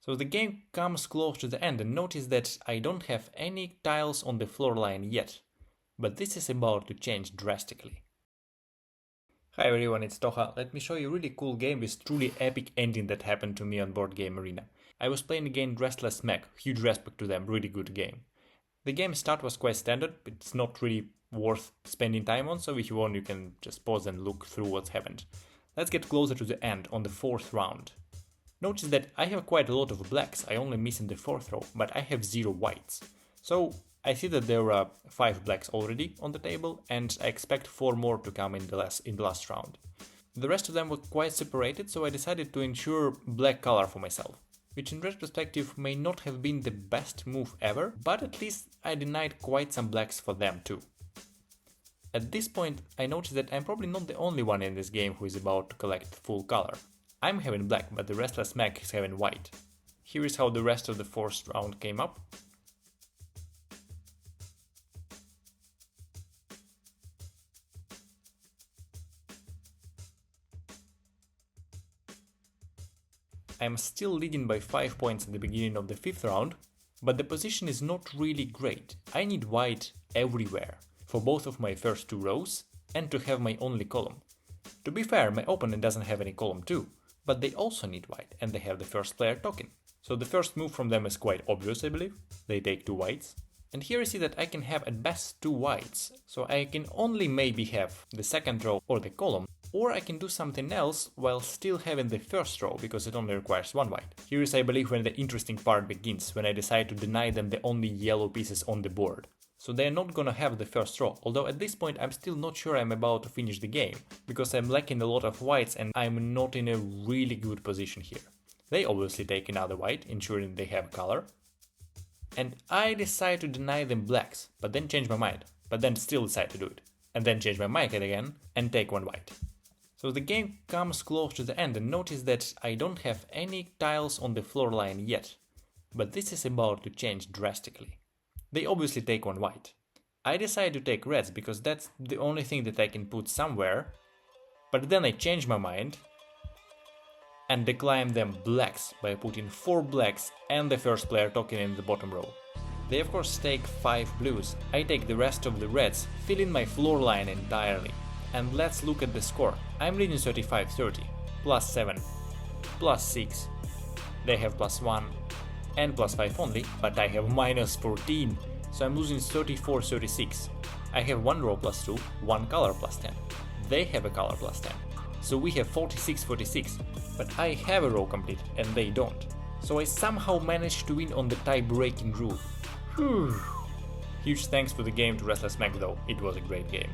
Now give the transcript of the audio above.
So the game comes close to the end and notice that I don't have any tiles on the floor line yet, but this is about to change drastically. Hi everyone, it's Toha. Let me show you a really cool game with truly epic ending that happened to me on Board Game Arena. I was playing again Restless Mac, huge respect to them, really good game. The game start was quite standard, but it's not really worth spending time on, so if you want you can just pause and look through what's happened. Let's get closer to the end, on the 4th round. Notice that I have quite a lot of blacks, I only miss in the 4th row, but I have 0 whites. So I see that there are 5 blacks already on the table, and I expect 4 more to come in the last round. The rest of them were quite separated, so I decided to ensure black color for myself, which in retrospective may not have been the best move ever, but at least I denied quite some blacks for them too. At this point I noticed that I'm probably not the only one in this game who is about to collect full color. I'm having black, but the Restless Mac is having white. Here is how the rest of the 4th round came up. I'm still leading by 5 points at the beginning of the 5th round, but the position is not really great. I need white everywhere, for both of my first 2 rows, and to have my only column. To be fair, my opponent doesn't have any column too, but they also need white, and they have the first player token. So the first move from them is quite obvious, I believe. They take 2 whites. And here I see that I can have at best 2 whites, so I can only maybe have the 2nd row or the column, or I can do something else while still having the 1st row, because it only requires 1 white. Here is, I believe, when the interesting part begins, when I decide to deny them the only yellow pieces on the board. So they're not gonna have the 1st row, although at this point I'm still not sure I'm about to finish the game, because I'm lacking a lot of whites and I'm not in a really good position here. They obviously take another white, ensuring they have color. And I decide to deny them blacks, but then change my mind, but then still decide to do it. And then change my mind again and take 1 white. So the game comes close to the end and notice that I don't have any tiles on the floor line yet, but this is about to change drastically. They obviously take 1 white. I decide to take reds because that's the only thing that I can put somewhere, but then I change my mind and decline them blacks by putting 4 blacks and the first player token in the bottom row. They of course take 5 blues, I take the rest of the reds, filling my floor line entirely. And let's look at the score. I'm leading 35-30, plus 7, plus 6, they have plus 1 and plus 5 only, but I have minus 14, so I'm losing 34-36. I have 1 row plus 2, 1 color plus 10, they have a color plus 10, so we have 46-46, but I have a row complete and they don't, so I somehow managed to win on the tie-breaking rule. Huge thanks for the game to Restless Mac though, it was a great game.